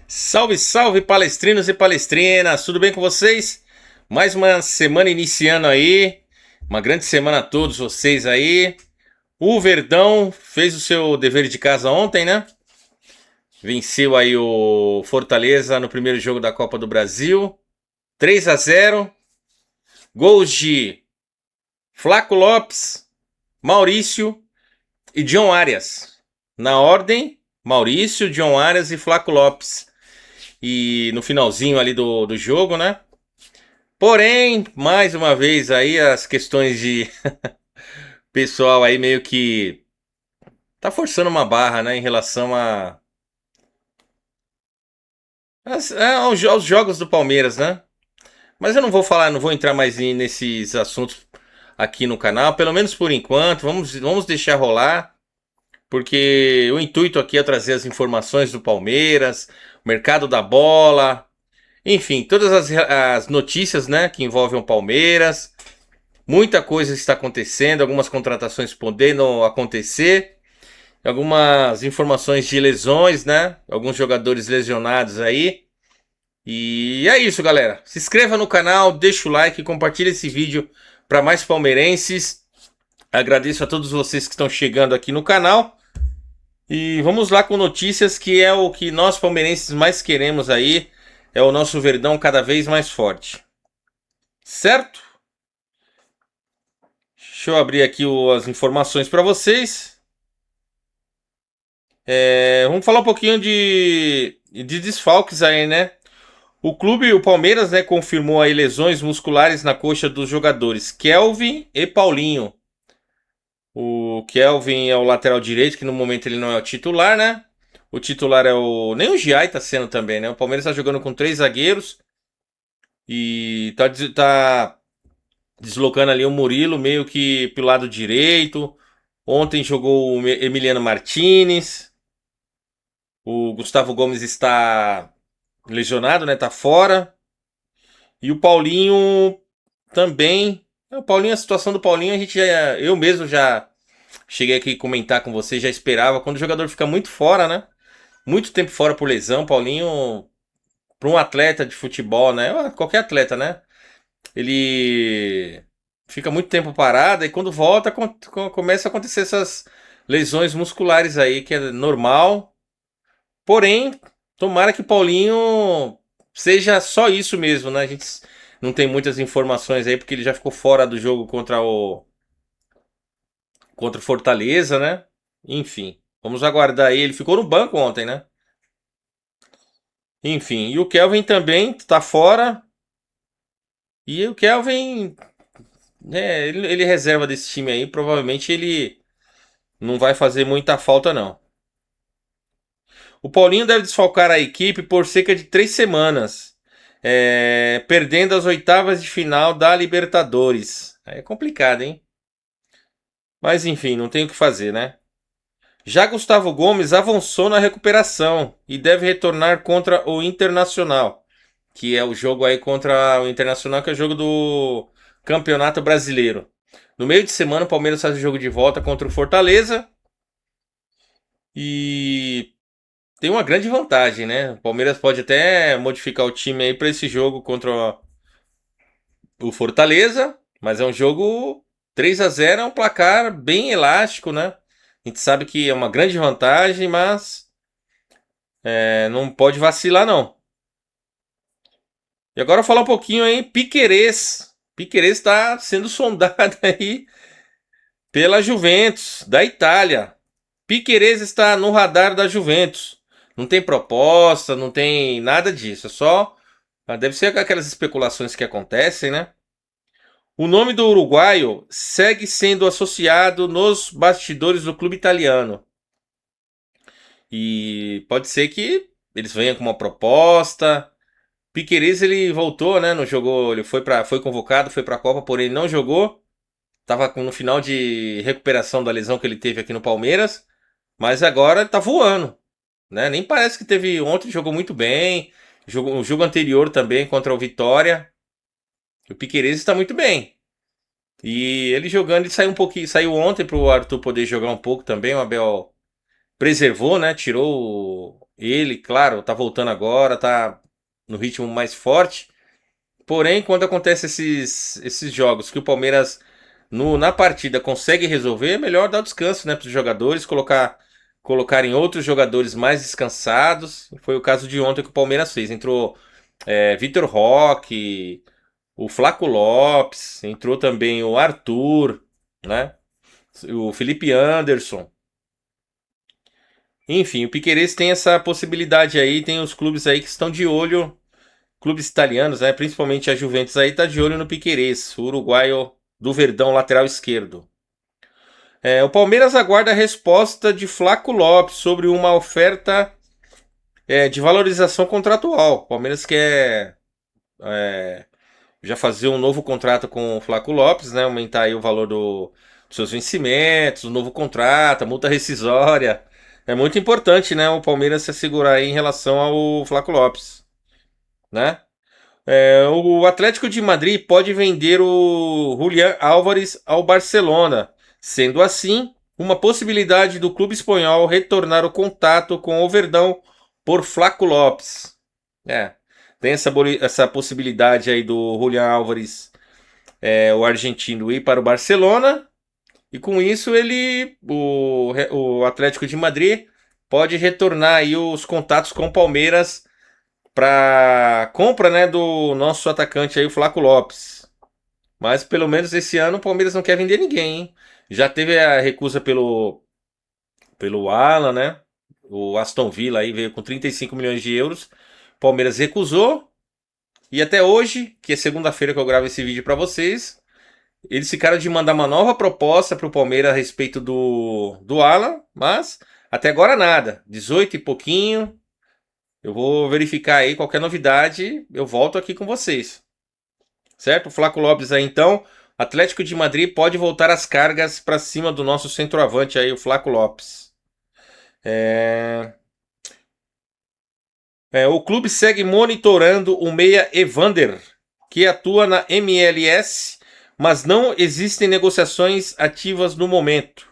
Salve, salve palestrinos e palestrinas, tudo bem com vocês? Mais uma semana iniciando aí, uma grande semana a todos vocês aí. O Verdão fez o seu dever de casa ontem, né? Venceu aí o Fortaleza no primeiro jogo da Copa do Brasil, 3-0. Gols de Flaco Lopes, Maurício e John Arias. Na ordem, Maurício, John Arias e Flaco Lopes. E no finalzinho ali do jogo, né? Porém, mais uma vez aí as questões de pessoal aí meio que tá forçando uma barra, né, em relação aos jogos do Palmeiras, né? Mas eu não vou falar, não vou entrar mais nesses assuntos aqui no canal, pelo menos por enquanto. Vamos deixar rolar, porque o intuito aqui é trazer as informações do Palmeiras, mercado da bola, enfim, todas as notícias, né, que envolvem o Palmeiras. Muita coisa está acontecendo, algumas contratações podendo acontecer, algumas informações de lesões, né? Alguns jogadores lesionados aí. E é isso, galera. Se inscreva no canal, deixa o like, compartilha esse vídeo para mais palmeirenses. Agradeço a todos vocês que estão chegando aqui no canal. E vamos lá com notícias, que é o que nós palmeirenses mais queremos aí. É o nosso Verdão cada vez mais forte. Certo? Deixa eu abrir aqui as informações para vocês. Vamos falar um pouquinho de desfalques aí, né? O clube, o Palmeiras, né, confirmou aí lesões musculares na coxa dos jogadores Kelvin e Paulinho. O Kelvin é o lateral direito, que no momento ele não é o titular, né? O titular é o... Nem o Giai tá sendo também, né? O Palmeiras tá jogando com 3 zagueiros e tá deslocando ali o Murilo meio que pelo lado direito. Ontem jogou o Emiliano Martinez. O Gustavo Gomes está lesionado, né? Tá fora. E o Paulinho também. O Paulinho, a situação do Paulinho, a gente já. Eu mesmo já cheguei aqui a comentar com você, já esperava. Quando o jogador fica muito fora, né? Muito tempo fora por lesão, Paulinho, para um atleta de futebol, né? Qualquer atleta, né? Ele fica muito tempo parado e quando volta começa a acontecer essas lesões musculares aí, que é normal. Porém, tomara que Paulinho seja só isso mesmo, né? A gente não tem muitas informações aí, porque ele já ficou fora do jogo contra o Fortaleza, né? Enfim, vamos aguardar aí. Ele ficou no banco ontem, né? Enfim, e o Kelvin também tá fora. E o Kelvin, né, ele reserva desse time aí. Provavelmente ele não vai fazer muita falta, não. O Paulinho deve desfalcar a equipe por cerca de 3 semanas, perdendo as oitavas de final da Libertadores. É complicado, hein? Mas enfim, não tem o que fazer, né? Já Gustavo Gomes avançou na recuperação e deve retornar contra o Internacional, que é o jogo aí contra o Internacional, que é o jogo do Campeonato Brasileiro. No meio de semana, o Palmeiras faz o jogo de volta contra o Fortaleza e tem uma grande vantagem, né? O Palmeiras pode até modificar o time aí para esse jogo contra o Fortaleza, mas é um jogo 3-0, é um placar bem elástico, né? A gente sabe que é uma grande vantagem, mas não pode vacilar, não. E agora falar um pouquinho aí, Piquerez. Piquerez está sendo sondado aí pela Juventus, da Itália. Piquerez está no radar da Juventus. Não tem proposta, não tem nada disso. É só. Deve ser aquelas especulações que acontecem, né? O nome do uruguaio segue sendo associado nos bastidores do clube italiano. E pode ser que eles venham com uma proposta. Piquerez ele voltou, né? Não jogou, ele foi convocado, foi para a Copa, porém não jogou. Tava no final de recuperação da lesão que ele teve aqui no Palmeiras, mas agora tá voando, né? Nem parece que teve ontem, jogou muito bem. O jogo anterior também contra o Vitória. O Piquerez está muito bem. E ele jogando, ele saiu um pouquinho, saiu ontem para o Arthur poder jogar um pouco também. O Abel preservou, né? Tirou Ele, claro, tá voltando agora, tá no ritmo mais forte. Porém, quando acontece esses jogos que o Palmeiras na partida consegue resolver, é melhor dar o descanso, né, para os jogadores, colocarem outros jogadores mais descansados. Foi o caso de ontem que o Palmeiras fez. Entrou Vitor Roque, o Flaco Lopes, entrou também o Arthur, né? O Felipe Anderson. Enfim, o Piquerez tem essa possibilidade aí, tem os clubes aí que estão de olho, clubes italianos, né? Principalmente a Juventus aí tá de olho no Piquerez, o uruguaio do Verdão, lateral esquerdo. O Palmeiras aguarda a resposta de Flaco Lopes sobre uma oferta de valorização contratual. O Palmeiras quer já fazer um novo contrato com o Flaco Lopes, né? Aumentar aí o valor dos seus vencimentos, o novo contrato, a multa rescisória. É muito importante, né? O Palmeiras se assegurar aí em relação ao Flaco Lopes, né? O Atlético de Madrid pode vender o Julián Álvares ao Barcelona. Sendo assim, uma possibilidade do clube espanhol retornar o contato com o Verdão por Flaco Lopes. É, tem essa possibilidade aí do Julián Álvares, o argentino, ir para o Barcelona. E com isso o Atlético de Madrid pode retornar aí os contatos com o Palmeiras para compra, né, do nosso atacante aí, o Flaco Lopes. Mas pelo menos esse ano o Palmeiras não quer vender ninguém, hein? Já teve a recusa pelo Alan, né? O Aston Villa aí veio com 35 milhões de euros. O Palmeiras recusou. E até hoje, que é segunda-feira que eu gravo esse vídeo para vocês, eles ficaram de mandar uma nova proposta para o Palmeiras a respeito do Alan, mas até agora nada. 18 e pouquinho. Eu vou verificar aí qualquer novidade, eu volto aqui com vocês. Certo? O Flaco Lopes aí então. Atlético de Madrid pode voltar as cargas para cima do nosso centroavante aí, o Flaco Lopes. O clube segue monitorando o meia Evander, que atua na MLS, mas não existem negociações ativas no momento.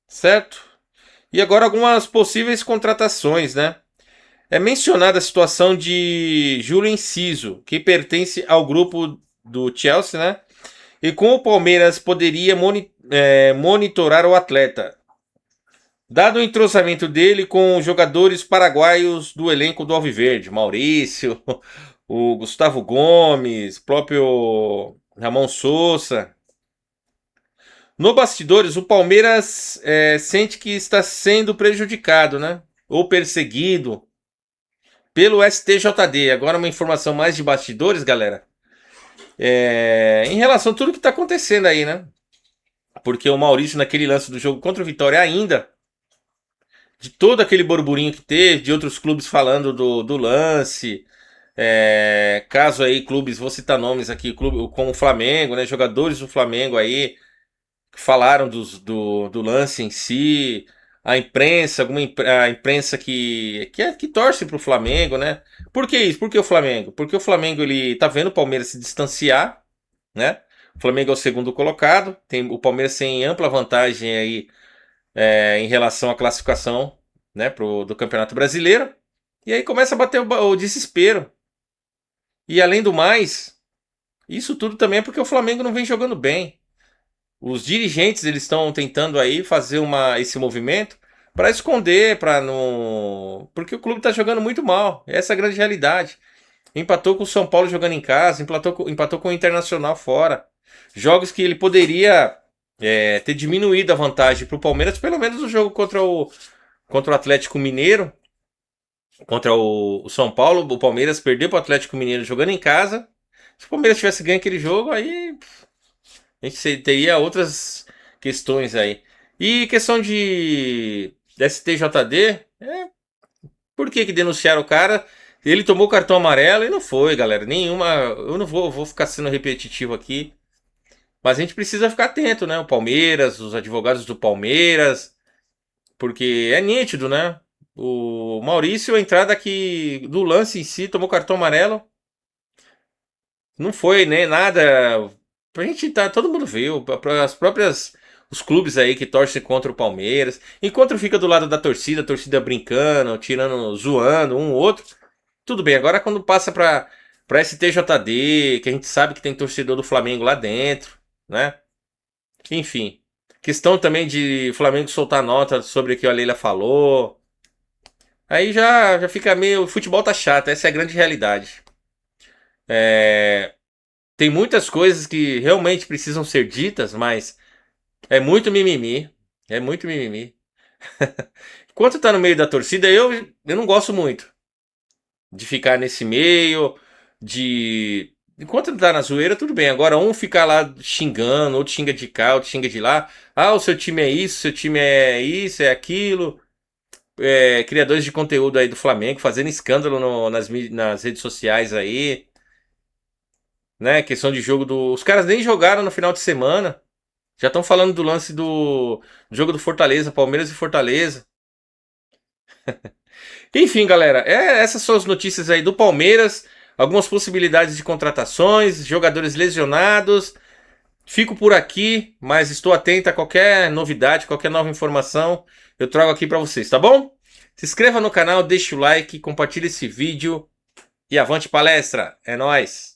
Certo? E agora algumas possíveis contratações, né? É mencionada a situação de Júlio Enciso, que pertence ao grupo do Chelsea, né? E com o Palmeiras poderia monitorar o atleta. Dado o entrosamento dele com jogadores paraguaios do elenco do Alviverde, Maurício, o Gustavo Gomes, próprio Ramon Sousa. No bastidores, o Palmeiras sente que está sendo prejudicado, né? Ou perseguido pelo STJD. Agora uma informação mais de bastidores, galera. Em relação a tudo que está acontecendo aí, né? Porque o Maurício, naquele lance do jogo contra o Vitória ainda, de todo aquele burburinho que teve, de outros clubes falando do lance, caso aí clubes, vou citar nomes aqui, clube, como o Flamengo, né? Jogadores do Flamengo aí, que falaram do lance em si, a imprensa, a imprensa que torce pro Flamengo, né? Por que isso? Por que o Flamengo? Porque o Flamengo ele tá vendo o Palmeiras se distanciar, né? O Flamengo é o segundo colocado, o Palmeiras tem ampla vantagem aí em relação à classificação, né, do Campeonato Brasileiro. E aí começa a bater o desespero. E além do mais, isso tudo também é porque o Flamengo não vem jogando bem. Os dirigentes eles estão tentando aí fazer esse movimento para esconder, para não, porque o clube está jogando muito mal. Essa é a grande realidade. Empatou com o São Paulo jogando em casa, empatou com o Internacional fora. Jogos que ele poderia ter diminuído a vantagem para o Palmeiras, pelo menos no jogo contra o Atlético Mineiro, contra o São Paulo. O Palmeiras perdeu para o Atlético Mineiro jogando em casa. Se o Palmeiras tivesse ganho aquele jogo, aí a gente teria outras questões aí. E questão de STJD, por que denunciaram o cara? Ele tomou cartão amarelo e não foi, galera. Nenhuma. Eu não vou ficar sendo repetitivo aqui. Mas a gente precisa ficar atento, né? O Palmeiras, os advogados do Palmeiras. Porque é nítido, né? O Maurício, a entrada que do lance em si, tomou cartão amarelo. Não foi nem nada. A gente tá. Todo mundo viu. As próprias. os clubes aí que torcem contra o Palmeiras. Enquanto fica do lado da torcida, a torcida brincando, tirando, zoando um ou outro, tudo bem. Agora quando passa pra STJD, que a gente sabe que tem torcedor do Flamengo lá dentro, né? Enfim. Questão também de Flamengo soltar nota sobre o que a Leila falou. Aí já fica meio. O futebol tá chato, essa é a grande realidade. Tem muitas coisas que realmente precisam ser ditas, mas é muito mimimi. É muito mimimi. Enquanto tá no meio da torcida, eu não gosto muito de ficar nesse meio, de. Enquanto tá na zoeira, tudo bem. Agora, um ficar lá xingando, outro xinga de cá, outro xinga de lá. Ah, o seu time é isso, seu time é isso, é aquilo. Criadores de conteúdo aí do Flamengo fazendo escândalo nas redes sociais aí, né? Questão de jogo do. Os caras nem jogaram no final de semana. Já estão falando do lance do jogo do Fortaleza, Palmeiras e Fortaleza. Enfim, galera, essas são as notícias aí do Palmeiras. Algumas possibilidades de contratações, jogadores lesionados. Fico por aqui, mas estou atento a qualquer novidade, qualquer nova informação. Eu trago aqui para vocês, tá bom? Se inscreva no canal, deixe o like, compartilhe esse vídeo e avante palestra. É nóis!